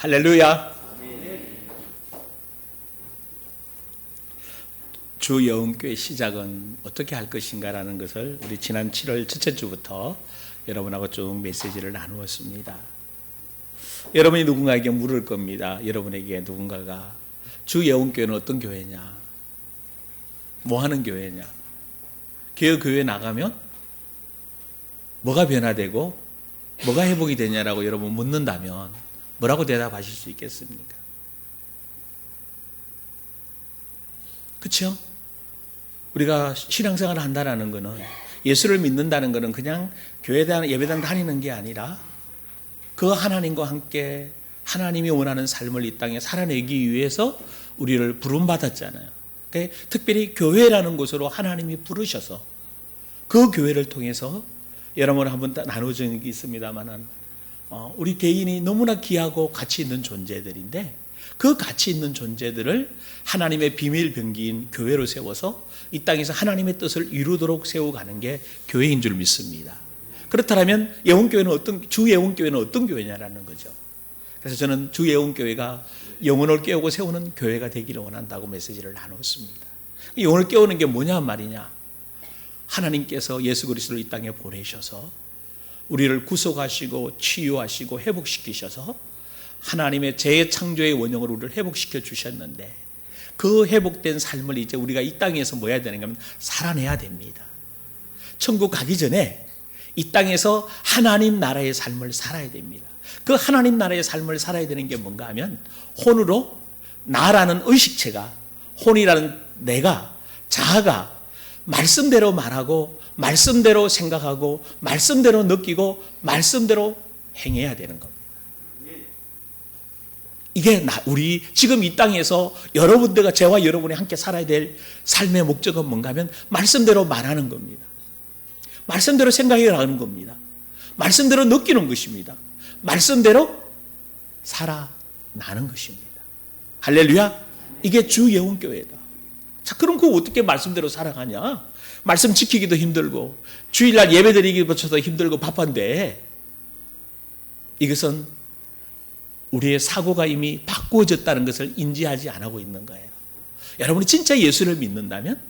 할렐루야. 주 여운교회 시작은 어떻게 할 것인가라는 것을 우리 지난 7월 첫째 주부터 여러분하고 쭉 메시지를 나누었습니다. 여러분이 누군가에게 물을 겁니다. 여러분에게 누군가가 주 여운교회는 어떤 교회냐, 뭐 하는 교회냐, 그 교회 나가면 뭐가 변화되고 뭐가 회복이 되냐라고 여러분 묻는다면 뭐라고 대답하실 수 있겠습니까? 그렇죠? 우리가 신앙생활을 한다는 것은, 예수를 믿는다는 것은 그냥 교회당, 예배당 다니는 게 아니라 그 하나님과 함께 하나님이 원하는 삶을 이 땅에 살아내기 위해서 우리를 부름받았잖아요. 특별히 교회라는 곳으로 하나님이 부르셔서 그 교회를 통해서 여러분 한번 나눠진 적이 있습니다만, 우리 개인이 너무나 귀하고 가치 있는 존재들인데 그 가치 있는 존재들을 하나님의 비밀 병기인 교회로 세워서 이 땅에서 하나님의 뜻을 이루도록 세워가는 게 교회인 줄 믿습니다. 그렇다면 예원교회는 주 예원교회는 어떤 교회냐라는 거죠. 그래서 저는 주 예원교회가 영혼을 깨우고 세우는 교회가 되기를 원한다고 메시지를 나눴습니다. 영혼을 깨우는 게 뭐냐 말이냐, 하나님께서 예수 그리스도를 이 땅에 보내셔서 우리를 구속하시고 치유하시고 회복시키셔서 하나님의 재창조의 원형으로 우리를 회복시켜 주셨는데, 그 회복된 삶을 이제 우리가 이 땅에서 뭐 해야 되는가 하면 살아내야 됩니다. 천국 가기 전에 이 땅에서 하나님 나라의 삶을 살아야 됩니다. 그 하나님 나라의 삶을 살아야 되는 게 뭔가 하면, 혼으로 나라는 의식체가, 혼이라는 내가, 자아가 말씀대로 말하고 말씀대로 생각하고 말씀대로 느끼고 말씀대로 행해야 되는 겁니다. 이게 우리 지금 이 땅에서 여러분들과 저와 여러분이 함께 살아야 될 삶의 목적은 뭔가 하면 말씀대로 말하는 겁니다. 말씀대로 생각해 나가는 겁니다. 말씀대로 느끼는 것입니다. 말씀대로 살아나는 것입니다. 할렐루야. 이게 주 예원교회다. 자, 그럼 그거 어떻게 말씀대로 살아가냐? 말씀 지키기도 힘들고 주일날 예배드리기조차도 힘들고 바쁜데, 이것은 우리의 사고가 이미 바꾸어졌다는 것을 인지하지 않고 있는 거예요. 여러분이 진짜 예수를 믿는다면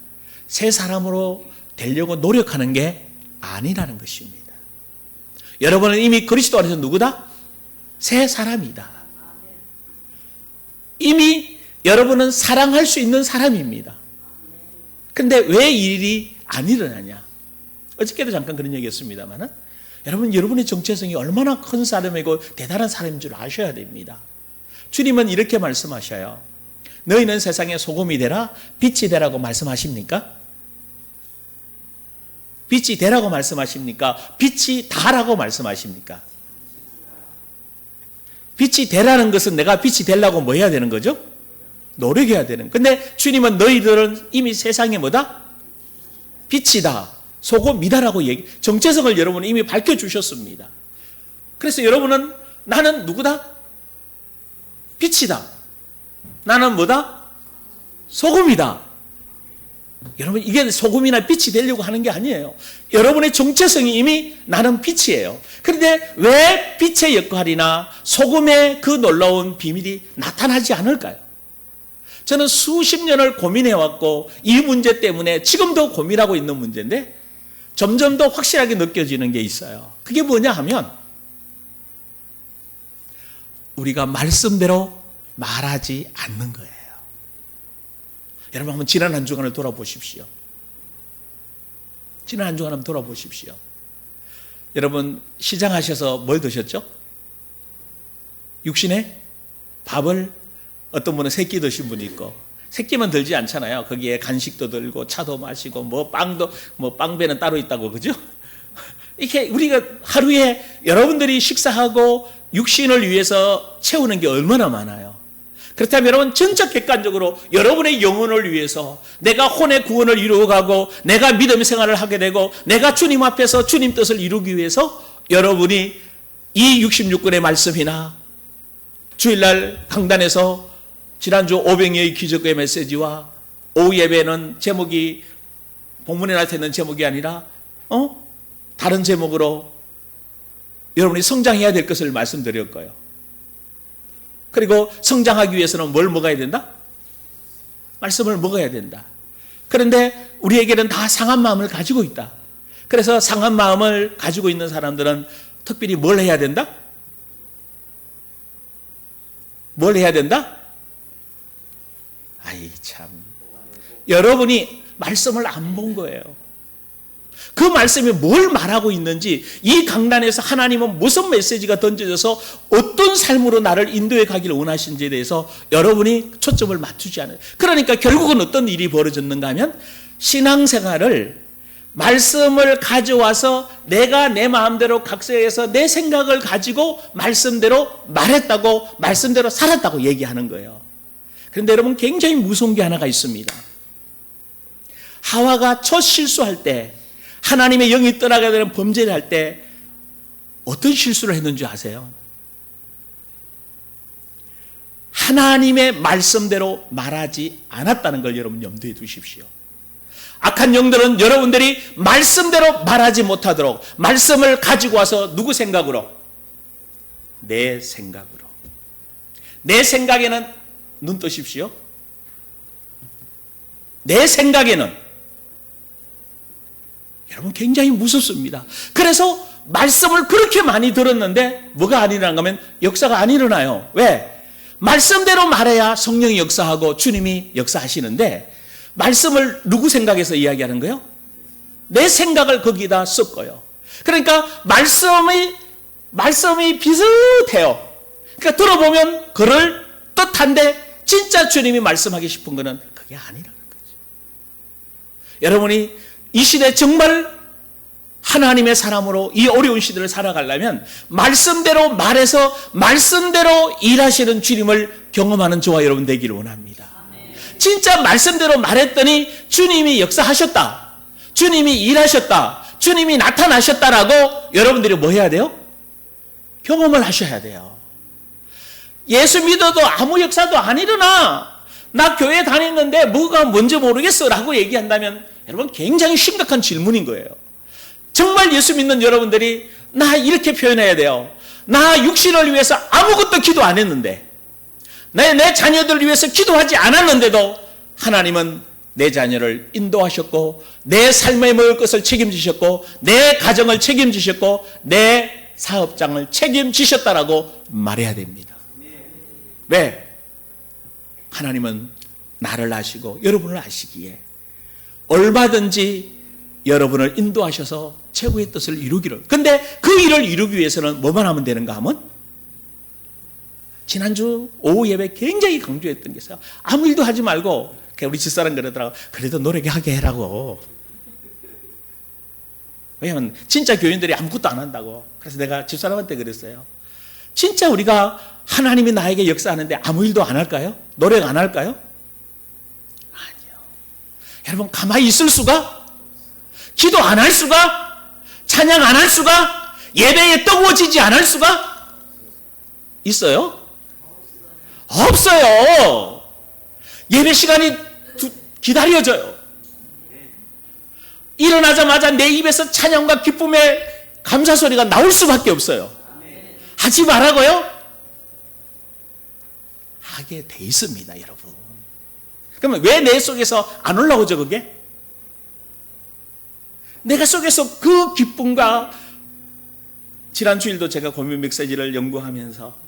새 사람으로 되려고 노력하는 게 아니라는 것입니다. 여러분은 이미 그리스도 안에서 누구다? 새 사람이다. 이미 여러분은 사랑할 수 있는 사람입니다. 근데 왜 이 일이 안 일어나냐? 어저께도 잠깐 그런 얘기 했습니다만, 여러분의 정체성이 얼마나 큰 사람이고 대단한 사람인 줄 아셔야 됩니다. 주님은 이렇게 말씀하셔요. 너희는 세상의 소금이 되라, 빛이 되라고 말씀하십니까? 빛이 되라고 말씀하십니까? 빛이 다라고 말씀하십니까? 빛이 되라는 것은 내가 빛이 되려고 뭐 해야 되는 거죠? 노력해야 되는. 근데 주님은 너희들은 이미 세상에 뭐다? 빛이다, 소금이다라고 정체성을 여러분은 이미 밝혀주셨습니다. 그래서 여러분은 나는 누구다? 빛이다. 나는 뭐다? 소금이다. 여러분, 이게 소금이나 빛이 되려고 하는 게 아니에요. 여러분의 정체성이 이미 나는 빛이에요. 그런데 왜 빛의 역할이나 소금의 그 놀라운 비밀이 나타나지 않을까요? 저는 수십 년을 고민해왔고 이 문제 때문에 지금도 고민하고 있는 문제인데, 점점 더 확실하게 느껴지는 게 있어요. 그게 뭐냐 하면, 우리가 말씀대로 말하지 않는 거예요. 여러분, 한번 지난 한 주간을 돌아보십시오. 지난 한 주간 한번 돌아보십시오. 여러분, 시장하셔서 뭘 드셨죠? 육신의 밥을, 어떤 분은 세끼 드신 분이 있고, 세끼만 들지 않잖아요. 거기에 간식도 들고 차도 마시고 빵배는 따로 있다고, 그죠? 이렇게 우리가 하루에 여러분들이 식사하고 육신을 위해서 채우는 게 얼마나 많아요. 그렇다면 여러분, 전적 객관적으로 여러분의 영혼을 위해서 내가 혼의 구원을 이루어가고 내가 믿음 생활을 하게 되고 내가 주님 앞에서 주님 뜻을 이루기 위해서 여러분이 이 66권의 말씀이나 주일날 강단에서 지난주 500여의 기적의 메시지와 오후 예배는 제목이 본문에 나타있는 제목이 아니라 다른 제목으로 여러분이 성장해야 될 것을 말씀드릴 거예요. 그리고 성장하기 위해서는 뭘 먹어야 된다? 말씀을 먹어야 된다. 그런데 우리에게는 다 상한 마음을 가지고 있다. 그래서 상한 마음을 가지고 있는 사람들은 특별히 뭘 해야 된다? 뭘 해야 된다? 아이 참, 여러분이 말씀을 안 본 거예요. 그 말씀이 뭘 말하고 있는지, 이 강단에서 하나님은 무슨 메시지가 던져져서 어떤 삶으로 나를 인도해 가기를 원하시는지에 대해서 여러분이 초점을 맞추지 않아요. 그러니까 결국은 어떤 일이 벌어졌는가 하면, 신앙생활을 말씀을 가져와서 내가 내 마음대로 각색해서 내 생각을 가지고 말씀대로 말했다고, 말씀대로 살았다고 얘기하는 거예요. 그런데 여러분, 굉장히 무서운 게 하나가 있습니다. 하와가 첫 실수할 때, 하나님의 영이 떠나게 되는 범죄를 할 때 어떤 실수를 했는지 아세요? 하나님의 말씀대로 말하지 않았다는 걸 여러분 염두에 두십시오. 악한 영들은 여러분들이 말씀대로 말하지 못하도록 말씀을 가지고 와서 누구 생각으로? 내 생각으로. 내 생각에는, 눈 뜨십시오. 내 생각에는, 여러분 굉장히 무섭습니다. 그래서 말씀을 그렇게 많이 들었는데 뭐가 안 일어나면 역사가 안 일어나요. 왜? 말씀대로 말해야 성령이 역사하고 주님이 역사하시는데, 말씀을 누구 생각에서 이야기하는 거예요? 내 생각을 거기다 섞어요. 그러니까 말씀이 비슷해요. 그러니까 들어보면 그럴 듯한데 진짜 주님이 말씀하기 싶은 거는 그게 아니라는 거죠. 여러분이 이 시대 정말 하나님의 사람으로 이 어려운 시대를 살아가려면 말씀대로 말해서 말씀대로 일하시는 주님을 경험하는 저와 여러분 되기를 원합니다. 진짜 말씀대로 말했더니 주님이 역사하셨다, 주님이 일하셨다, 주님이 나타나셨다라고 여러분들이 뭐 해야 돼요? 경험을 하셔야 돼요. 예수 믿어도 아무 역사도 안 일어나, 나 교회 다니는데 뭐가 뭔지 모르겠어 라고 얘기한다면 여러분 굉장히 심각한 질문인 거예요. 정말 예수 믿는 여러분들이 나 이렇게 표현해야 돼요. 나 육신을 위해서 아무것도 기도 안 했는데, 내 자녀들을 위해서 기도하지 않았는데도 하나님은 내 자녀를 인도하셨고 내 삶에 먹을 것을 책임지셨고 내 가정을 책임지셨고 내 사업장을 책임지셨다라고 말해야 됩니다. 왜? 하나님은 나를 아시고 여러분을 아시기에 얼마든지 여러분을 인도하셔서 최고의 뜻을 이루기를. 근데 그 일을 이루기 위해서는 뭐만 하면 되는가 하면, 지난주 오후 예배 굉장히 강조했던 게 있어요. 아무 일도 하지 말고, 우리 집사람 그러더라고, 그래도 노력하게 해라고. 왜냐하면 진짜 교인들이 아무것도 안 한다고. 그래서 내가 집사람한테 그랬어요. 진짜 우리가 하나님이 나에게 역사하는데 아무 일도 안 할까요? 노력 안 할까요? 아니요. 여러분 가만히 있을 수가? 기도 안 할 수가? 찬양 안 할 수가? 예배에 뜨거워지지 않을 수가? 있어요? 없어요. 예배 시간이 기다려져요. 일어나자마자 내 입에서 찬양과 기쁨의 감사 소리가 나올 수밖에 없어요. 하지 말라고요? 하게 돼 있습니다, 여러분. 그러면 왜 내 속에서 안 올라오죠, 그게? 내가 속에서 그 기쁨과, 지난 주일도 제가 고민 메시지를 연구하면서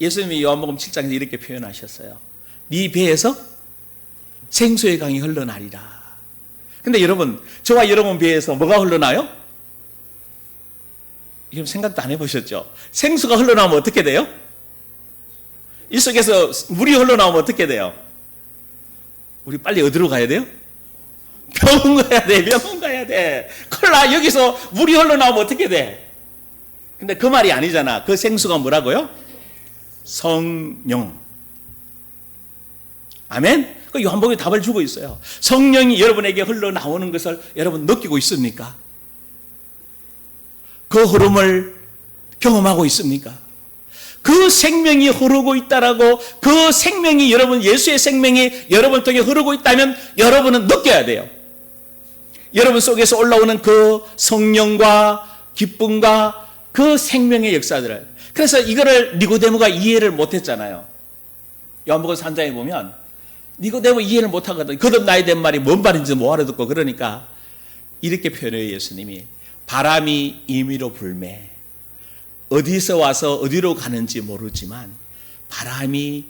예수님이 요한복음 7장에서 이렇게 표현하셨어요. 네 배에서 생수의 강이 흘러나리라. 근데 여러분, 저와 여러분 배에서 뭐가 흘러나요? 이건 생각도 안 해보셨죠? 생수가 흘러나오면 어떻게 돼요? 이 속에서 물이 흘러나오면 어떻게 돼요? 우리 빨리 어디로 가야 돼요? 병원 가야 돼. 병원 가야 돼. 콜라 여기서 물이 흘러나오면 어떻게 돼? 근데 그 말이 아니잖아. 그 생수가 뭐라고요? 성령. 아멘? 그 요한복음이 답을 주고 있어요. 성령이 여러분에게 흘러나오는 것을 여러분 느끼고 있습니까? 그 흐름을 경험하고 있습니까? 그 생명이 흐르고 있다라고, 그 생명이 여러분, 예수의 생명이 여러분 통해 흐르고 있다면 여러분은 느껴야 돼요. 여러분 속에서 올라오는 그 성령과 기쁨과 그 생명의 역사들을. 그래서 이거를 니고데모가 이해를 못했잖아요. 요한복음 3장에 보면 니고데모 이해를 못하거든. 거듭나야 된 말이 뭔 말인지 못 알아듣고. 그러니까 이렇게 표현해요. 예수님이 바람이 임의로 불매 어디서 와서 어디로 가는지 모르지만 바람이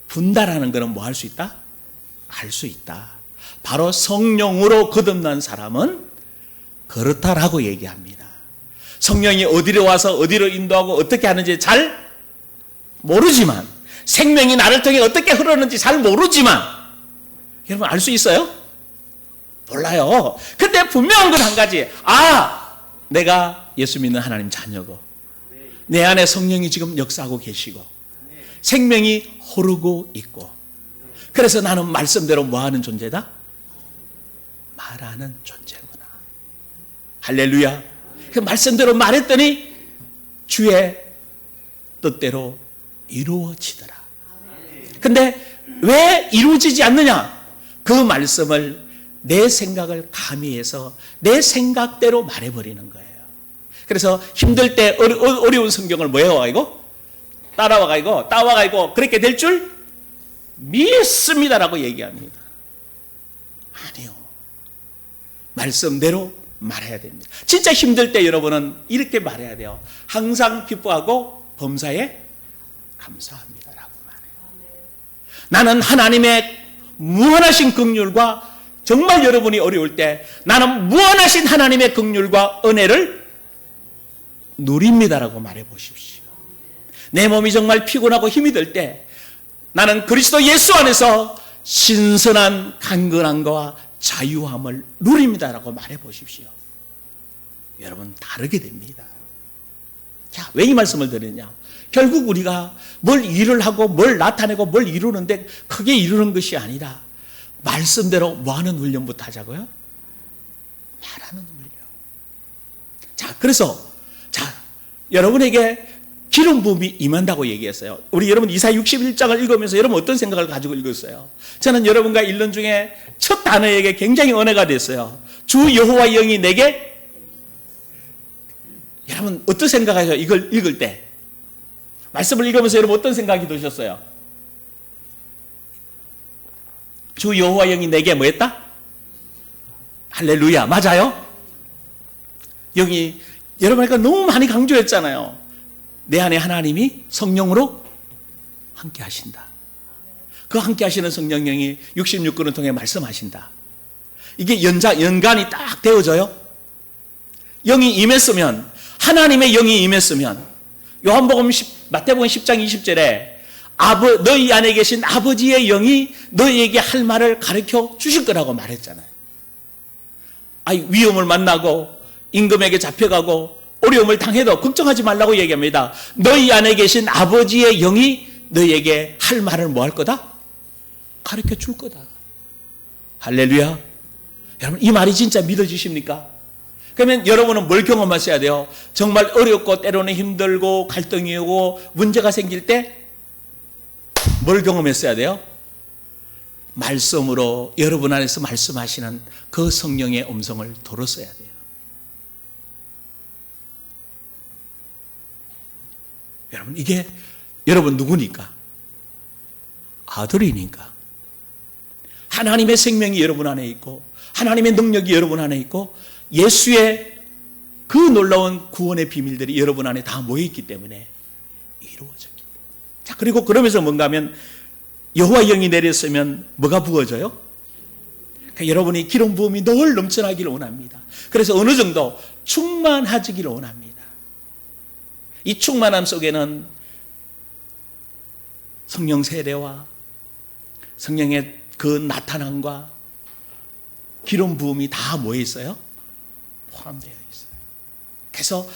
분다라는 것은 뭐 할 수 있다? 알 수 있다. 바로 성령으로 거듭난 사람은 그렇다라고 얘기합니다. 성령이 어디로 와서 어디로 인도하고 어떻게 하는지 잘 모르지만, 생명이 나를 통해 어떻게 흐르는지 잘 모르지만, 여러분 알 수 있어요? 몰라요. 근데 분명한 건 한 가지. 내가 예수 믿는 하나님 자녀고 내 안에 성령이 지금 역사하고 계시고 생명이 흐르고 있고, 그래서 나는 말씀대로 뭐하는 존재다? 말하는 존재구나. 할렐루야. 그 말씀대로 말했더니 주의 뜻대로 이루어지더라. 근데 왜 이루어지지 않느냐? 그 말씀을 내 생각을 가미해서 내 생각대로 말해버리는 거예요. 그래서 힘들 때 어려운 성경을 뭐 해와가지고 따라와가지고 그렇게 될 줄 믿습니다라고 얘기합니다. 아니요. 말씀대로 말해야 됩니다. 진짜 힘들 때 여러분은 이렇게 말해야 돼요. 항상 기뻐하고 범사에 감사합니다라고 말해요. 나는 하나님의 무한하신 긍휼과, 정말 여러분이 어려울 때 나는 무한하신 하나님의 긍휼과 은혜를 누립니다라고 말해 보십시오. 내 몸이 정말 피곤하고 힘이 들 때 나는 그리스도 예수 안에서 신선한 강건함과 자유함을 누립니다라고 말해 보십시오. 여러분 다르게 됩니다. 자, 왜 이 말씀을 드리냐? 결국 우리가 뭘 일을 하고 뭘 나타내고 뭘 이루는데 크게 이루는 것이 아니라 말씀대로 뭐하는 훈련부터 하자고요? 말하는 훈련. 자, 그래서 여러분에게 기름 부음이 임한다고 얘기했어요. 우리 여러분 이사야 61장을 읽으면서 여러분 어떤 생각을 가지고 읽었어요? 저는 여러분과 읽는 중에 첫 단어에게 굉장히 은혜가 됐어요. 주 여호와 영이 내게. 여러분 어떤 생각하세요? 이걸 읽을 때 말씀을 읽으면서 여러분 어떤 생각이 드셨어요? 주 여호와 영이 내게 뭐 했다? 할렐루야. 맞아요? 영이, 여러분과 너무 많이 강조했잖아요. 내 안에 하나님이 성령으로 함께 하신다. 그 함께 하시는 성령령이 66권을 통해 말씀하신다. 이게 연관이 딱 되어져요. 영이 임했으면, 하나님의 영이 임했으면, 마태복음 10장 20절에 너희 안에 계신 아버지의 영이 너희에게 할 말을 가르쳐 주실 거라고 말했잖아요. 위험을 만나고 임금에게 잡혀가고 어려움을 당해도 걱정하지 말라고 얘기합니다. 너희 안에 계신 아버지의 영이 너희에게 할 말을 뭐 할 거다? 가르쳐 줄 거다. 할렐루야. 여러분 이 말이 진짜 믿어지십니까? 그러면 여러분은 뭘 경험하셔야 돼요? 정말 어렵고 때로는 힘들고 갈등이 오고 문제가 생길 때 뭘 경험했어야 돼요? 말씀으로 여러분 안에서 말씀하시는 그 성령의 음성을 들었어야 돼요. 여러분 이게 여러분 누구니까? 아들이니까. 하나님의 생명이 여러분 안에 있고 하나님의 능력이 여러분 안에 있고 예수의 그 놀라운 구원의 비밀들이 여러분 안에 다 모여있기 때문에 이루어졌기 때문에. 자, 그리고 그러면서 뭔가 하면 여호와 영이 내렸으면 뭐가 부어져요? 그러니까 여러분이 기름 부음이 늘 넘쳐나기를 원합니다. 그래서 어느 정도 충만해지기를 원합니다. 이 충만함 속에는 성령 세례와 성령의 그 나타남과 기름 부음이 다 모여 있어요? 포함되어 있어요. 그래서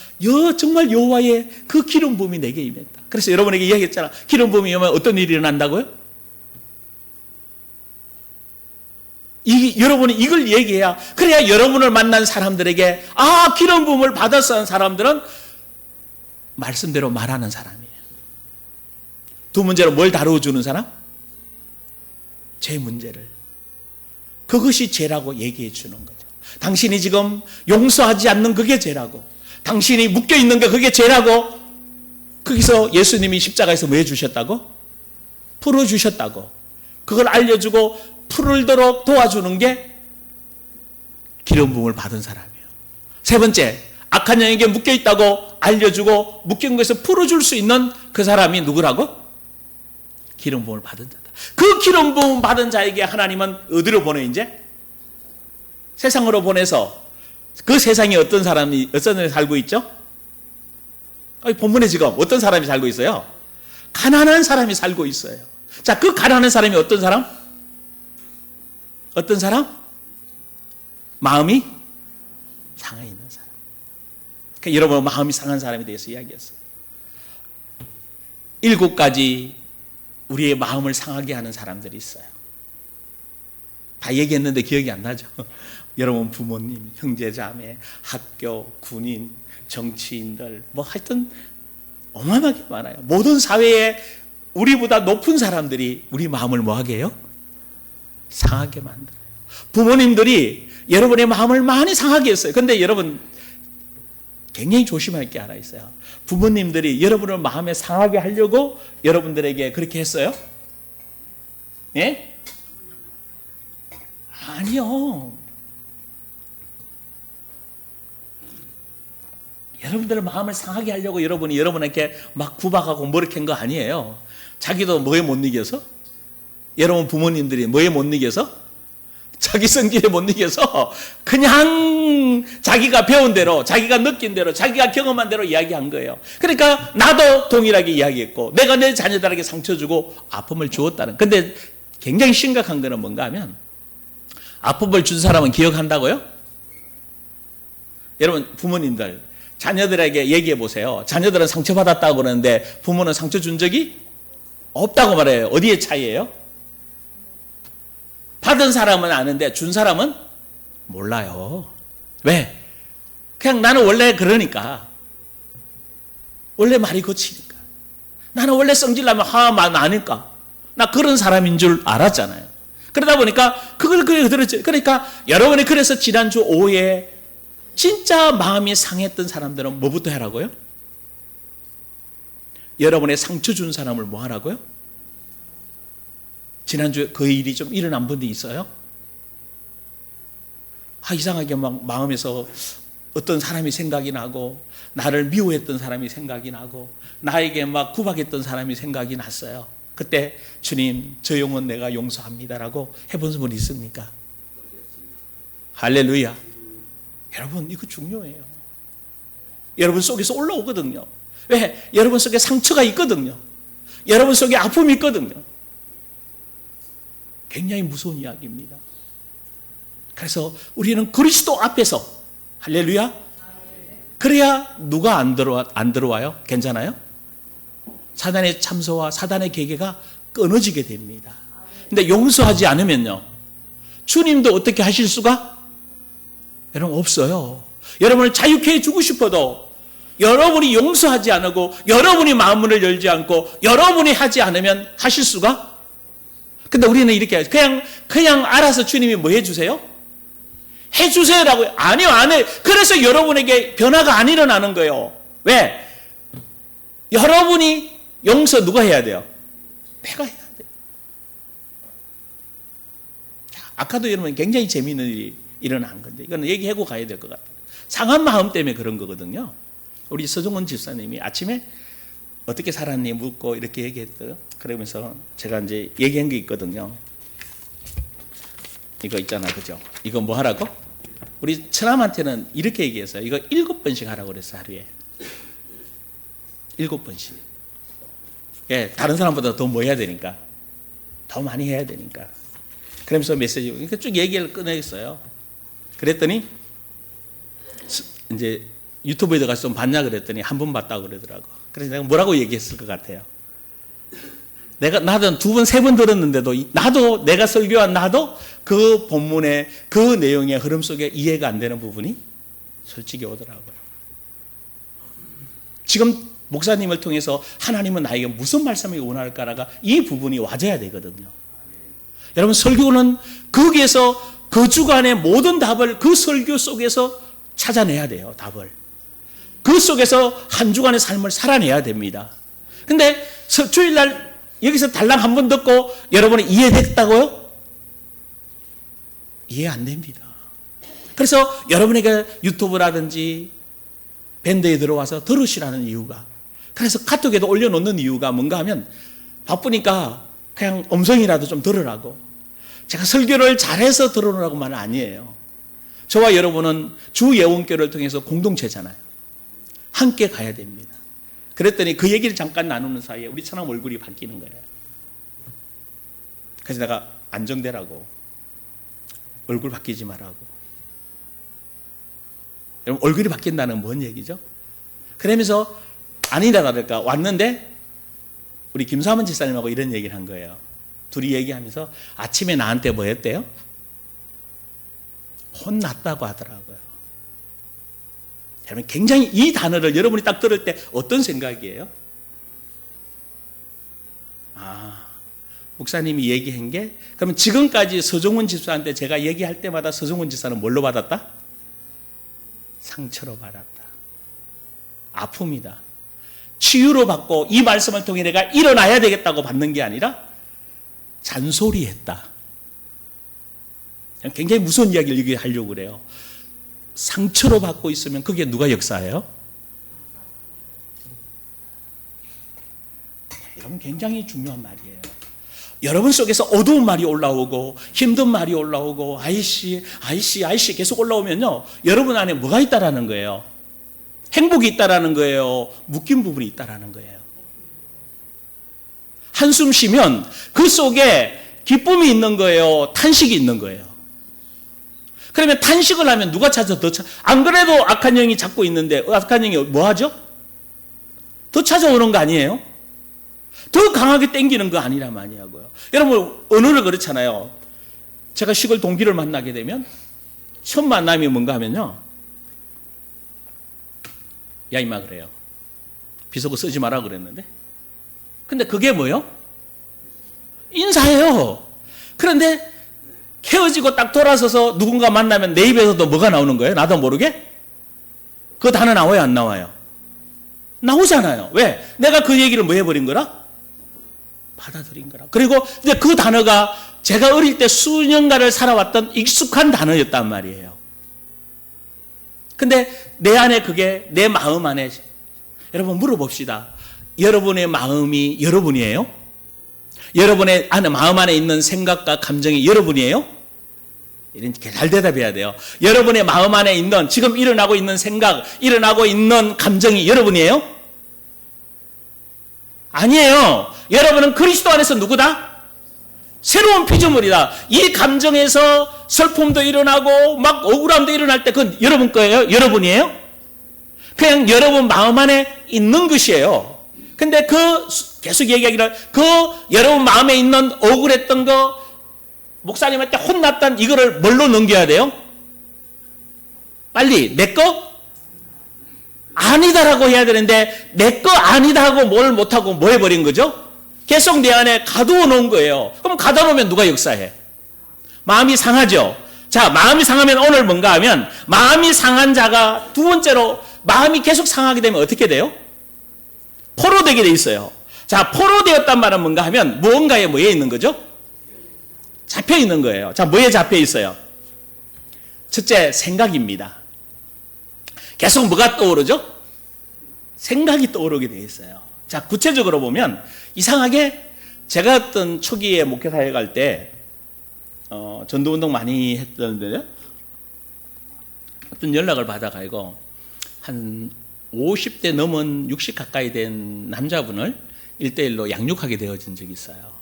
정말 여호와의 그 기름 부음이 내게 임했다. 그래서 여러분에게 이야기했잖아. 기름 부음이 임하면 어떤 일이 일어난다고요? 여러분이 이걸 얘기해야, 그래야 여러분을 만난 사람들에게 기름 부음을 받았어 하는 사람들은 말씀대로 말하는 사람이에요. 두 문제로 뭘 다루어주는 사람? 제 문제를. 그것이 죄라고 얘기해 주는 거죠. 당신이 지금 용서하지 않는 그게 죄라고, 당신이 묶여있는 게 그게 죄라고 거기서 예수님이 십자가에서 뭐 해주셨다고? 풀어주셨다고. 그걸 알려주고 풀도록 도와주는 게 기름 부음을 받은 사람이에요. 세 번째, 악한 영에게 묶여있다고 알려주고 묶인 것에서 풀어줄 수 있는 그 사람이 누구라고? 기름 부음을 받은 자다. 그 기름 부음 받은 자에게 하나님은 어디로 보내 이제? 세상으로 보내서 그 세상에 어떤 사람이 살고 있죠? 본문에 지금 어떤 사람이 살고 있어요? 가난한 사람이 살고 있어요. 자, 그 가난한 사람이 어떤 사람? 어떤 사람? 마음이 상해 있는 사람. 그러니까 여러분 마음이 상한 사람에 대해서 이야기했어요. 7가지 우리의 마음을 상하게 하는 사람들이 있어요. 다 얘기했는데 기억이 안 나죠? 여러분 부모님, 형제자매, 학교, 군인, 정치인들 뭐 하여튼 어마어마하게 많아요. 모든 사회에 우리보다 높은 사람들이 우리 마음을 뭐하게 해요? 상하게 만들어요. 부모님들이 여러분의 마음을 많이 상하게 했어요. 근데 여러분 굉장히 조심할 게 하나 있어요. 부모님들이 여러분을 마음에 상하게 하려고 여러분들에게 그렇게 했어요? 예? 아니요. 여러분들의 마음을 상하게 하려고 여러분이 여러분에게 막 구박하고 머리캔 거 아니에요. 자기도 뭐에 못 이겨서? 여러분 부모님들이 뭐에 못 이겨서? 자기 성질에 못 이겨서 그냥 자기가 배운 대로, 자기가 느낀 대로, 자기가 경험한 대로 이야기한 거예요. 그러니까 나도 동일하게 이야기했고 내가 내 자녀들에게 상처 주고 아픔을 주었다는. 근데 굉장히 심각한 거는 뭔가 하면 아픔을 준 사람은 기억한다고요? 여러분 부모님들 자녀들에게 얘기해 보세요. 자녀들은 상처받았다고 그러는데 부모는 상처 준 적이 없다고 말해요. 어디에 차이예요? 받은 사람은 아는데 준 사람은 몰라요. 왜? 그냥 나는 원래 그러니까. 원래 말이 거치니까. 나는 원래 성질나면 화만 나니까. 나 그런 사람인 줄 알았잖아요. 그러다 보니까 그걸 들었죠. 그러니까 여러분이 그래서 지난주 오후에 진짜 마음이 상했던 사람들은 뭐부터 하라고요? 여러분의 상처 준 사람을 뭐 하라고요? 지난주에 그 일이 좀 일어난 분이 있어요? 이상하게 막 마음에서 어떤 사람이 생각이 나고 나를 미워했던 사람이 생각이 나고 나에게 막 구박했던 사람이 생각이 났어요. 그때 주님 저 영혼 내가 용서합니다라고 해본 분 있습니까? 할렐루야. 여러분 이거 중요해요. 여러분 속에서 올라오거든요. 왜? 여러분 속에 상처가 있거든요. 여러분 속에 아픔이 있거든요. 굉장히 무서운 이야기입니다. 그래서 우리는 그리스도 앞에서 할렐루야. 그래야 누가 안 들어와요? 괜찮아요? 사단의 참소와 사단의 계계가 끊어지게 됩니다. 근데 용서하지 않으면요, 주님도 어떻게 하실 수가? 여러분 없어요. 여러분을 자유케 해주고 싶어도 여러분이 용서하지 않고 여러분이 마음문을 열지 않고 여러분이 하지 않으면 하실 수가? 근데 우리는 이렇게 그냥 알아서 주님이 뭐 해주세요? 해주세요라고요. 아니요, 안 해. 그래서 여러분에게 변화가 안 일어나는 거예요. 왜? 여러분이 용서 누가 해야 돼요? 내가 해야 돼요. 아까도 여러분 굉장히 재미있는 일이 일어난 건데 이거는 얘기하고 가야 될 것 같아요. 상한 마음 때문에 그런 거거든요. 우리 서종원 집사님이 아침에 어떻게 살았니 묻고 이렇게 얘기했어요. 그러면서 제가 이제 얘기한 게 있거든요. 이거 있잖아, 그죠? 이거 뭐 하라고? 우리 처남한테는 이렇게 얘기했어요. 이거 7번씩 하라고 그랬어, 하루에. 7번씩. 예, 다른 사람보다 더 뭐 해야 되니까. 더 많이 해야 되니까. 그러면서 메시지, 그러니까 쭉 얘기를 꺼냈어요. 그랬더니, 이제 유튜브에 들어가서 좀 봤냐 그랬더니 한 번 봤다고 그러더라고. 그래서 내가 뭐라고 얘기했을 것 같아요? 나도 2번, 3번 들었는데도, 나도, 내가 설교한 나도 그 본문의 그 내용의 흐름 속에 이해가 안 되는 부분이 솔직히 오더라고요. 지금 목사님을 통해서 하나님은 나에게 무슨 말씀을 원할까라가 이 부분이 와줘야 되거든요. 여러분, 설교는 거기에서 그 주간의 모든 답을 그 설교 속에서 찾아내야 돼요, 답을. 그 속에서 한 주간의 삶을 살아내야 됩니다. 근데 주일날 여기서 달랑 한 번 듣고 여러분이 이해됐다고요? 이해 안 됩니다. 그래서 여러분에게 유튜브라든지 밴드에 들어와서 들으시라는 이유가, 그래서 카톡에도 올려놓는 이유가 뭔가 하면 바쁘니까 그냥 음성이라도 좀 들으라고. 제가 설교를 잘해서 들으라고 말은 아니에요. 저와 여러분은 주 예원교를 통해서 공동체잖아요. 함께 가야 됩니다. 그랬더니 그 얘기를 잠깐 나누는 사이에 우리 처남 얼굴이 바뀌는 거예요. 그래서 내가 안정되라고, 얼굴 바뀌지 말라고. 여러분, 얼굴이 바뀐다는 뭔 얘기죠? 그러면서 아니라 다를까 왔는데 우리 김사문 집사님하고 이런 얘기를 한 거예요. 둘이 얘기하면서 아침에 나한테 뭐 했대요? 혼났다고 하더라고요. 여러분, 굉장히 이 단어를 여러분이 딱 들을 때 어떤 생각이에요? 목사님이 얘기한 게, 그러면 지금까지 서종훈 집사한테 제가 얘기할 때마다 서종훈 집사는 뭘로 받았다? 상처로 받았다. 아픔이다. 치유로 받고 이 말씀을 통해 내가 일어나야 되겠다고 받는 게 아니라 잔소리했다. 굉장히 무서운 이야기를 얘기하려고 그래요. 상처로 받고 있으면 그게 누가 역사예요? 여러분, 굉장히 중요한 말이에요. 여러분 속에서 어두운 말이 올라오고 힘든 말이 올라오고 아이씨 계속 올라오면요, 여러분 안에 뭐가 있다라는 거예요? 행복이 있다라는 거예요? 묶인 부분이 있다라는 거예요? 한숨 쉬면 그 속에 기쁨이 있는 거예요? 탄식이 있는 거예요? 그러면 탄식을 하면 누가 찾아 안 그래도 악한 영이 잡고 있는데 악한 영이 뭐 하죠? 더 찾아오는 거 아니에요? 더 강하게 땡기는 거 아니란 말이냐고요. 여러분, 언어를 그렇잖아요. 제가 시골 동기를 만나게 되면 첫 만남이 뭔가 하면요, 야 임마 그래요. 비속어 쓰지 마라 그랬는데, 근데 그게 뭐예요? 인사예요. 그런데 헤어지고 딱 돌아서서 누군가 만나면 내 입에서도 뭐가 나오는 거예요? 나도 모르게? 그 단어 나와요, 안 나와요? 나오잖아요. 왜? 내가 그 얘기를 뭐 해버린 거라? 받아들인 거라. 그리고 이제 그 단어가 제가 어릴 때 수년간을 살아왔던 익숙한 단어였단 말이에요. 근데 내 안에 그게, 내 마음 안에, 여러분 물어봅시다. 여러분의 마음이 여러분이에요? 여러분의 안에, 마음 안에 있는 생각과 감정이 여러분이에요? 이렇게 잘 대답해야 돼요. 여러분의 마음 안에 있는, 지금 일어나고 있는 생각, 일어나고 있는 감정이 여러분이에요? 아니에요. 여러분은 그리스도 안에서 누구다? 새로운 피조물이다. 이 감정에서 슬픔도 일어나고 막 억울함도 일어날 때 그건 여러분 거예요? 여러분이에요? 그냥 여러분 마음 안에 있는 것이에요. 근데 계속 얘기하기를, 여러분 마음에 있는 억울했던 거, 목사님한테 혼났던 이거를 뭘로 넘겨야 돼요? 빨리 내 거 아니다라고 해야 되는데, 내 거 아니다 하고 뭘 못하고 뭐 해버린 거죠? 계속 내 안에 가두어 놓은 거예요. 그럼 가두어 놓으면 누가 역사해? 마음이 상하죠. 자, 마음이 상하면 오늘 뭔가 하면, 마음이 상한 자가 두 번째로, 마음이 계속 상하게 되면 어떻게 돼요? 포로되게 돼 있어요. 자, 포로되었단 말은 뭔가 하면 무언가에 뭐에 있는 거죠? 잡혀 있는 거예요. 자, 뭐에 잡혀 있어요? 첫째, 생각입니다. 계속 뭐가 떠오르죠? 생각이 떠오르게 돼 있어요. 자, 구체적으로 보면 이상하게 제가 어떤 초기에 목회사에 갈 때 전도운동 많이 했던데요, 어떤 연락을 받아가지고 한 50대 넘은 60 가까이 된 남자분을 1대1로 양육하게 되어진 적이 있어요.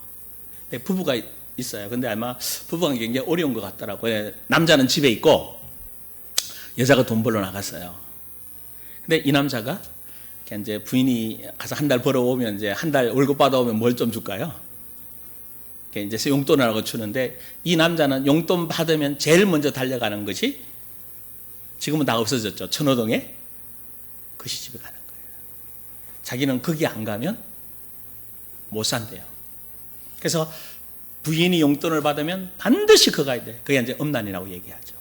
근데 부부가 있어요. 근데 아마 부부관계 굉장히 어려운 것 같더라고요. 남자는 집에 있고 여자가 돈 벌러 나갔어요. 근데 이 남자가 이제 부인이 가서 한 달 벌어오면, 이제 한 달 월급 받아오면 뭘 좀 줄까요? 이제 용돈을 하고 주는데, 이 남자는 용돈 받으면 제일 먼저 달려가는 것이, 지금은 다 없어졌죠, 천호동에 그 시집에 가는 거예요. 자기는 거기 안 가면 못 산대요. 그래서 부인이 용돈을 받으면 반드시 그 가야 돼. 그게 이제 음란이라고 얘기하죠.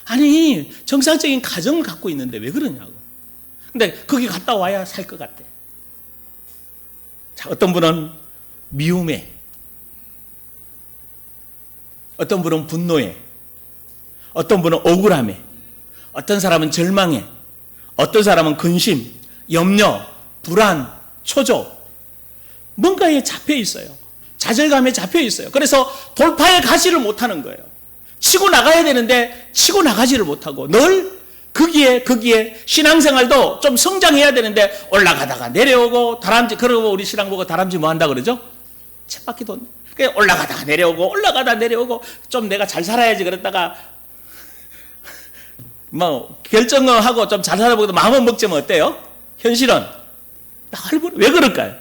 아니, 정상적인 가정을 갖고 있는데 왜 그러냐고. 근데 거기 갔다 와야 살 것 같아. 자, 어떤 분은 미움에, 어떤 분은 분노에, 어떤 분은 억울함에, 어떤 사람은 절망에, 어떤 사람은 근심, 염려, 불안, 초조, 뭔가에 잡혀 있어요. 좌절감에 잡혀 있어요. 그래서 돌파에 가지를 못하는 거예요. 치고 나가야 되는데 치고 나가지를 못하고 늘 거기에 신앙생활도 좀 성장해야 되는데 올라가다가 내려오고 다람쥐, 그러고 우리 신랑 보고 다람쥐 뭐 한다 그러죠? 쳇바퀴 돈. 올라가다가 내려오고 좀 내가 잘 살아야지 그랬다가 뭐 결정을 하고 좀 잘 살아보고도 마음은 먹지면 어때요? 현실은 왜 그럴까요?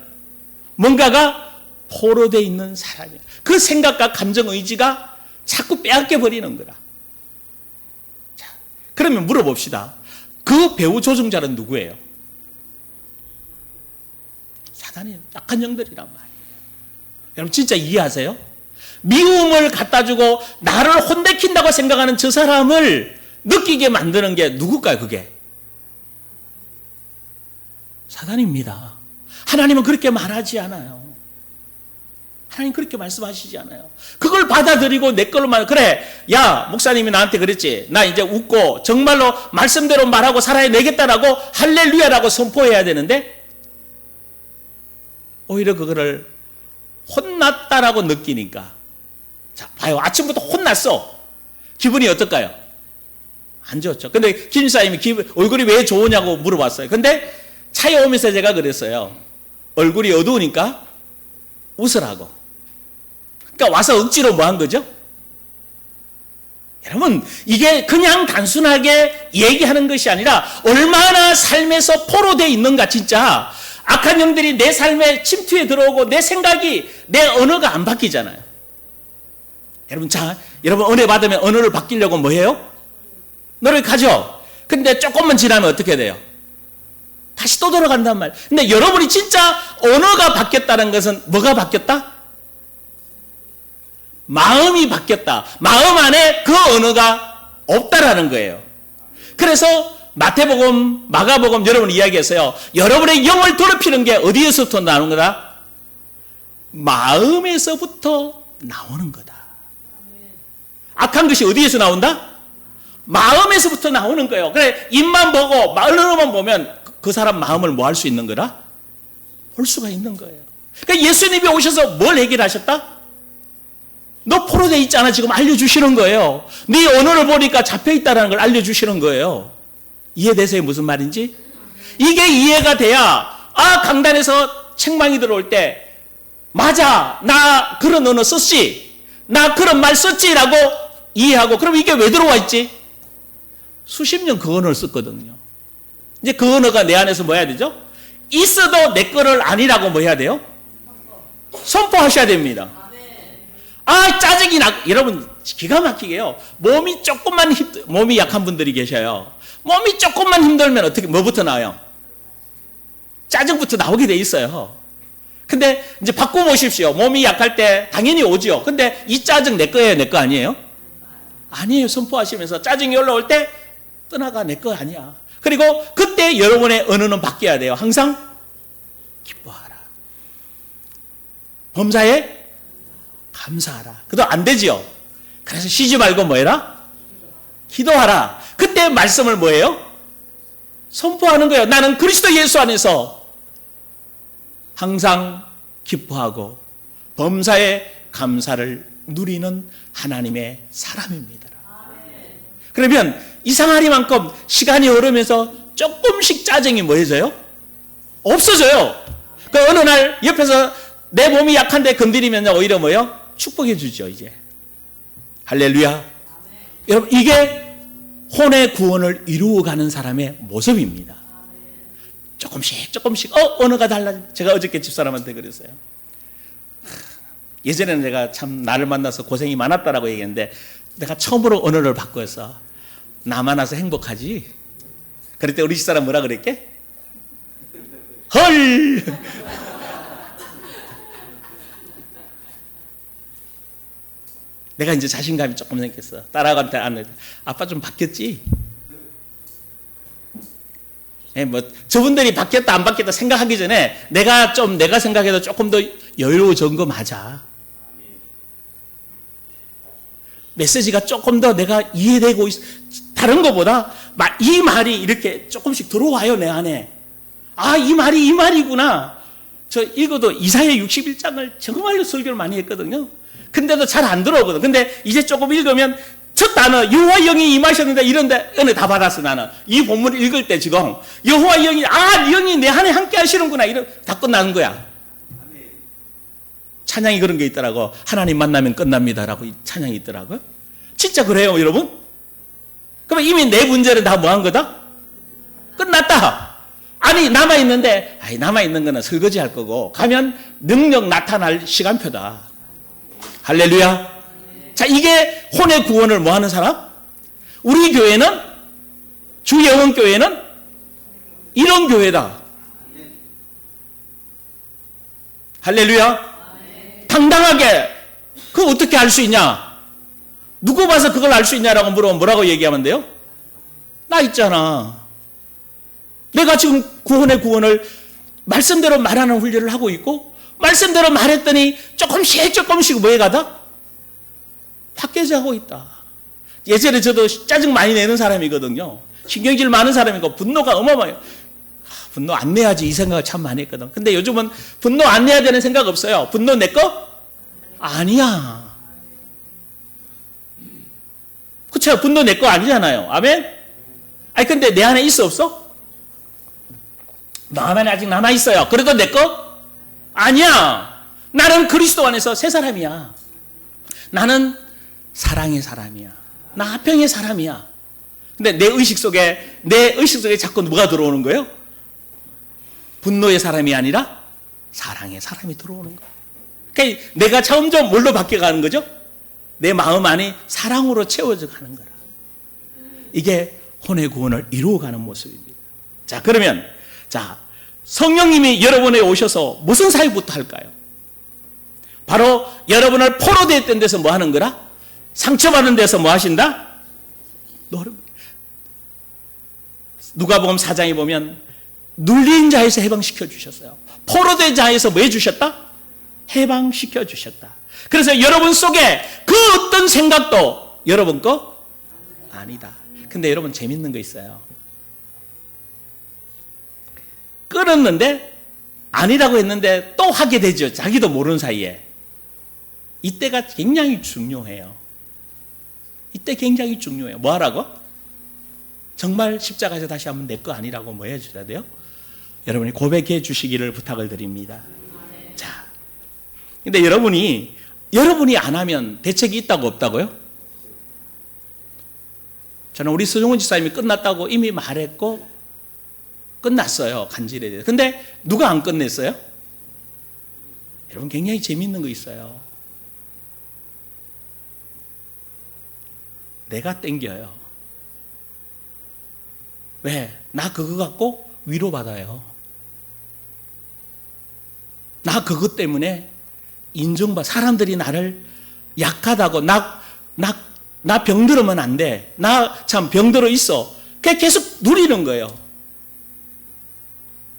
뭔가가 포로되어 있는 사람이에요. 그 생각과 감정 의지가 자꾸 빼앗겨 버리는 거라. 자, 그러면 물어봅시다. 그 배후 조종자는 누구예요? 사단이에요. 악한 영들이란 말이에요. 여러분 진짜 이해하세요? 미움을 갖다 주고 나를 혼내킨다고 생각하는 저 사람을 느끼게 만드는 게 누굴까요? 그게 사단입니다. 하나님은 그렇게 말하지 않아요. 하나님 그렇게 말씀하시지 않아요. 그걸 받아들이고 내 걸로 말, 그래, 야 목사님이 나한테 그랬지, 나 이제 웃고 정말로 말씀대로 말하고 살아내겠다라고 할렐루야라고 선포해야 되는데 오히려 그거를 혼났다라고 느끼니까, 자 봐요, 아침부터 혼났어. 기분이 어떨까요? 안 좋죠. 근데 김사님이 얼굴이 왜 좋으냐고 물어봤어요. 근데 차에 오면서 제가 그랬어요. 얼굴이 어두우니까 웃으라고. 그러니까 와서 억지로 뭐 한 거죠? 여러분, 이게 그냥 단순하게 얘기하는 것이 아니라 얼마나 삶에서 포로되어 있는가. 진짜 악한 영들이 내 삶에 침투해 들어오고 내 생각이, 내 언어가 안 바뀌잖아요. 여러분, 자, 여러분 은혜 받으면 언어를 바뀌려고 뭐 해요? 노력하죠. 근데 조금만 지나면 어떻게 돼요? 다시 또 돌아간단 말이에요. 근데 여러분이 진짜 언어가 바뀌었다는 것은 뭐가 바뀌었다? 마음이 바뀌었다. 마음 안에 그 언어가 없다라는 거예요. 그래서 마태복음, 마가복음 여러분 이야기했어요. 여러분의 영을 더럽히는 게 어디에서부터 나오는 거다? 마음에서부터 나오는 거다. 악한 것이 어디에서 나온다? 마음에서부터 나오는 거예요. 그래, 입만 보고 언어만 보면 그 사람 마음을 뭐 할 수 있는 거라? 볼 수가 있는 거예요. 그러니까 예수님이 오셔서 뭘 해결하셨다? 너 포로되어 있잖아. 지금 알려주시는 거예요. 네 언어를 보니까 잡혀있다는 걸 알려주시는 거예요. 이해되세요? 무슨 말인지? 이게 이해가 돼야, 아, 강단에서 책망이 들어올 때 맞아, 나 그런 언어 썼지, 나 그런 말 썼지라고 이해하고, 그럼 이게 왜 들어와 있지? 수십 년 그 언어를 썼거든요. 이제 그 언어가 내 안에서 뭐 해야 되죠? 있어도 내 거를 아니라고 뭐 해야 돼요? 선포하셔야 됩니다. 아, 짜증이 여러분 기가 막히게요. 몸이 약한 분들이 계셔요. 몸이 조금만 힘들면 어떻게, 뭐부터 나와요? 짜증부터 나오게 돼 있어요. 근데 이제 바꿔보십시오. 몸이 약할 때 당연히 오죠. 근데 이 짜증 내 거예요, 내 거 아니에요? 아니에요. 선포하시면서 짜증이 올라올 때 떠나가, 내 거 아니야. 그리고 그때 여러분의 언어는 바뀌어야 돼요. 항상 기뻐하라. 범사에 감사하라. 그도 안 되지요. 그래서 쉬지 말고 뭐 해라? 기도하라. 그때 말씀을 뭐예요? 선포하는 거예요. 나는 그리스도 예수 안에서 항상 기뻐하고 범사에 감사를 누리는 하나님의 사람입니다. 그러면 이상하리만큼 시간이 흐르면서 조금씩 짜증이 뭐해져요? 없어져요. 그 어느 날 옆에서 내 몸이 약한데 건드리면 오히려 뭐예요? 축복해 주죠, 이제. 할렐루야. 여러분, 이게 혼의 구원을 이루어가는 사람의 모습입니다. 조금씩 언어가 달라져. 제가 어저께 집사람한테 그랬어요. 예전에는 내가 참 나를 만나서 고생이 많았다라고 얘기했는데 내가 처음으로 언어를 바꿔서 나 만나서 행복하지. 그럴 때 우리 집사람 뭐라 그랬게? 헐. 내가 이제 자신감이 조금 생겼어. 딸아가한테 아빠 좀 바뀌었지? 예, 뭐 저분들이 바뀌었다 안 바뀌었다 생각하기 전에 내가 생각해도 조금 더 여유로워진 거 맞아. 메시지가 조금 더 내가 이해되고 다른 것보다 이 말이 이렇게 조금씩 들어와요, 내 안에. 아, 이 말이 이 말이구나. 저 읽어도 이사야 61장을 정말로 설교를 많이 했거든요. 근데도 잘 안 들어오거든. 근데 이제 조금 읽으면 첫 단어 여호와 영이 임하셨는데 이런데 은혜 다 받았어. 나는 이 본문을 읽을 때 지금 여호와 영이 영이 내 안에 함께 하시는구나 이런 다 끝나는 거야. 찬양이 그런 게 있더라고. 하나님 만나면 끝납니다라고 찬양이 있더라고요. 진짜 그래요, 여러분? 그러면 이미 내 문제는 다 뭐 한 거다? 끝났다. 아니 남아있는데 남아있는 거는 설거지 할 거고 가면 능력 나타날 시간표다. 할렐루야. 자, 이게 혼의 구원을 뭐 하는 사람? 우리 교회는, 주 영혼교회는 이런 교회다. 할렐루야. 당당하게 그거 어떻게 알 수 있냐? 누구 봐서 그걸 알 수 있냐라고 물어보면 뭐라고 얘기하면 돼요? 나 있잖아. 내가 지금 구원의 구원을 말씀대로 말하는 훈련을 하고 있고 말씀대로 말했더니 조금씩 뭐에 가다? 확개자하고 있다. 예전에 저도 짜증 많이 내는 사람이거든요. 신경질 많은 사람이고 분노가 어마어마해요. 분노 안 내야지 이 생각을 참 많이 했거든. 근데 요즘은 분노 안 내야 되는 생각 없어요. 분노 내 거? 아니야. 그쵸? 분노 내 거 아니잖아요. 아멘? 아니 근데 내 안에 있어 없어? 마음 안에 아직 남아있어요. 그래도 내 거? 아니야. 나는 그리스도 안에서 새 사람이야. 나는 사랑의 사람이야. 나 화평의 사람이야. 근데 내 의식 속에 자꾸 뭐가 들어오는 거예요? 분노의 사람이 아니라 사랑의 사람이 들어오는 거예요. 그러니까 내가 점점 뭘로 바뀌어가는 거죠? 내 마음 안이 사랑으로 채워져 가는 거라. 이게 혼의 구원을 이루어가는 모습입니다. 자, 그러면 성령님이 여러분에 오셔서 무슨 사역부터 할까요? 바로 여러분을 포로되었던 데서 뭐 하는 거라? 상처받은 데서 뭐 하신다? 누가복음 4장에 보면 눌린 자에서 해방시켜 주셨어요. 포로된 자에서 뭐 해주셨다? 해방시켜 주셨다. 그래서 여러분 속에 그 어떤 생각도 여러분 거 아니다. 근데 여러분 재밌는 거 있어요. 끊었는데 아니라고 했는데 또 하게 되죠. 자기도 모르는 사이에. 이때가 굉장히 중요해요. 이때 굉장히 중요해요. 뭐 하라고? 정말 십자가에서 다시 한번 내 거 아니라고 뭐 해줘야 돼요? 여러분이 고백해 주시기를 부탁을 드립니다. 자, 근데 여러분이 안 하면 대책이 있다고 없다고요? 저는 우리 서종훈 집사님이 끝났다고 이미 말했고 끝났어요. 간질에 대해서. 근데 누가 안 끝냈어요? 여러분 굉장히 재미있는 거 있어요. 내가 땡겨요. 왜? 나 그거 갖고 위로받아요. 나 그것 때문에 사람들이 나를 약하다고, 나 병들으면 안 돼. 나 참 병들어 있어. 그게 계속 누리는 거예요.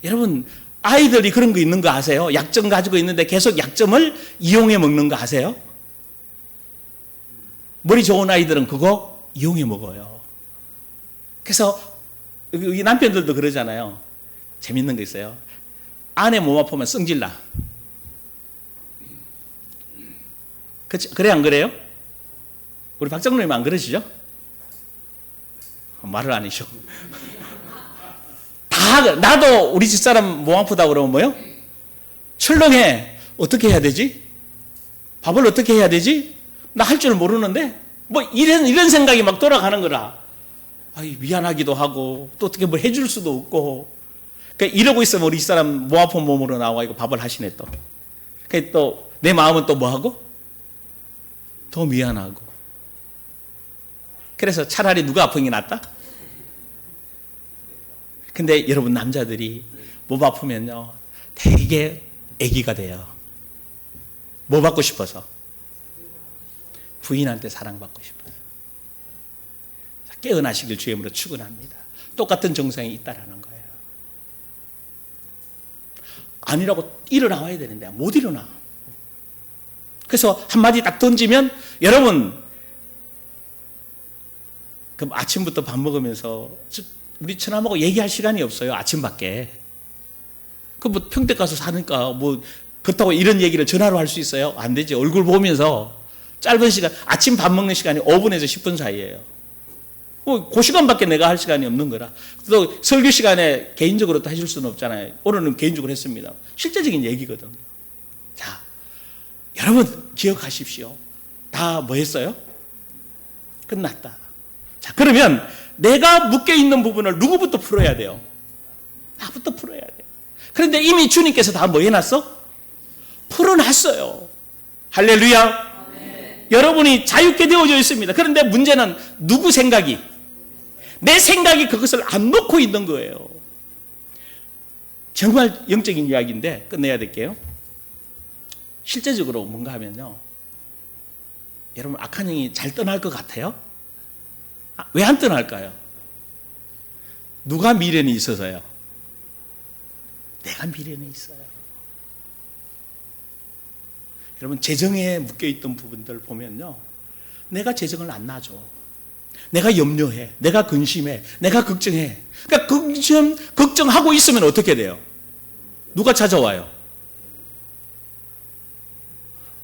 여러분, 아이들이 그런 거 있는 거 아세요? 약점 가지고 있는데 계속 약점을 이용해 먹는 거 아세요? 머리 좋은 아이들은 그거 이용해 먹어요. 그래서 이 남편들도 그러잖아요. 재밌는 거 있어요. 아내 몸 아프면 성질나. 그래 안 그래요? 우리 박장로님 안 그러시죠? 말을 안 하셔. 나도 우리 집사람 몸 아프다 그러면 뭐요? 철렁해. 어떻게 해야 되지? 밥을 어떻게 해야 되지? 나 할 줄 모르는데 뭐 이런 생각이 막 돌아가는 거라. 미안하기도 하고 또 어떻게 뭐 해줄 수도 없고. 그러니까 이러고 있으면 우리 사람 몸 아픈 몸으로 나와 이거 밥을 하시네 또. 그러니까 또 내 마음은 또 뭐 하고? 더 미안하고. 그래서 차라리 누가 아픈 게 낫다? 근데 여러분 남자들이 몸 아프면요 되게 애기가 돼요. 뭐 받고 싶어서? 부인한테 사랑받고 싶어서. 깨어나시길 주의 이름으로 축원합니다. 똑같은 정상이 있다라는 거예요. 아니라고 일어나와야 되는데 못 일어나. 그래서 한마디 딱 던지면 여러분 그럼 아침부터 밥 먹으면서 우리 처남하고 얘기할 시간이 없어요. 아침밖에. 그 뭐 평택 가서 사니까 뭐 그렇다고 이런 얘기를 전화로 할 수 있어요? 안 되지. 얼굴 보면서 짧은 시간, 아침 밥 먹는 시간이 5분에서 10분 사이예요. 그 시간밖에 내가 할 시간이 없는 거라. 또 설교 시간에 개인적으로 또 하실 수는 없잖아요. 오늘은 개인적으로 했습니다. 실제적인 얘기거든요. 자, 여러분 기억하십시오. 다 뭐 했어요? 끝났다. 자, 그러면 내가 묶여있는 부분을 누구부터 풀어야 돼요? 나부터 풀어야 돼요. 그런데 이미 주님께서 다 뭐 해놨어? 풀어놨어요. 할렐루야. 여러분이 자유케 되어져 있습니다. 그런데 문제는 누구 생각이? 내 생각이 그것을 안 놓고 있는 거예요. 정말 영적인 이야기인데 끝내야 될게요. 실제적으로 뭔가 하면요. 여러분 악한 영이 잘 떠날 것 같아요? 왜 안 떠날까요? 누가 미련이 있어서요? 내가 미련이 있어요. 여러분 재정에 묶여있던 부분들 보면요. 내가 재정을 안 놔줘. 내가 염려해. 내가 근심해. 내가 걱정해. 그러니까 걱정하고 있으면 어떻게 돼요? 누가 찾아와요?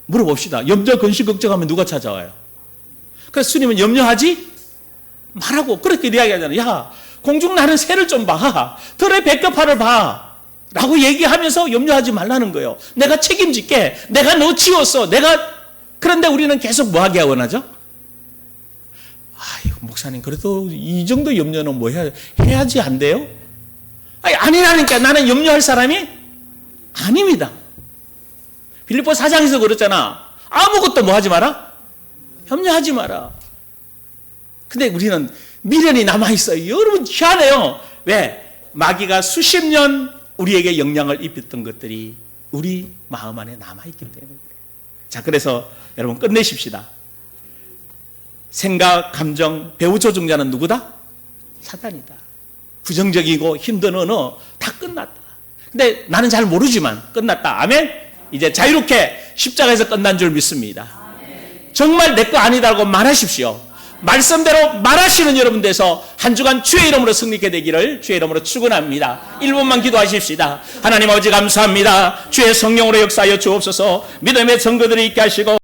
물어봅시다. 염려, 근심, 걱정하면 누가 찾아와요? 그래서 주님은 염려하지 말라고 그렇게 이야기하잖아요. 야, 공중 나는 새를 좀 봐. 들의 백합화를 봐. 라고 얘기하면서 염려하지 말라는 거예요. 내가 책임질게. 내가 너 지웠어. 그런데 우리는 계속 뭐 하게 원하죠? 아이고, 목사님, 그래도 이 정도 염려는 뭐 해야지 안 돼요? 아니라니까. 나는 염려할 사람이 아닙니다. 빌립보 4장에서 그랬잖아. 아무것도 뭐 하지 마라? 염려하지 마라. 근데 우리는 미련이 남아있어요. 여러분 희한해요. 왜? 마귀가 수십 년 우리에게 영향을 입혔던 것들이 우리 마음 안에 남아있기 때문에. 자, 그래서 여러분 끝내십시다. 생각, 감정, 배후 조종자는 누구다? 사단이다. 부정적이고 힘든 언어 다 끝났다. 근데 나는 잘 모르지만 끝났다. 아멘? 이제 자유롭게 십자가에서 끝난 줄 믿습니다. 정말 내 거 아니다라고 말하십시오. 말씀대로 말하시는 여러분 돼서 한 주간 주의 이름으로 승리케 되기를 주의 이름으로 축원합니다. 1분만 기도하십시다. 하나님 아버지 감사합니다. 주의 성령으로 역사하여 주옵소서. 믿음의 증거들이 있게 하시고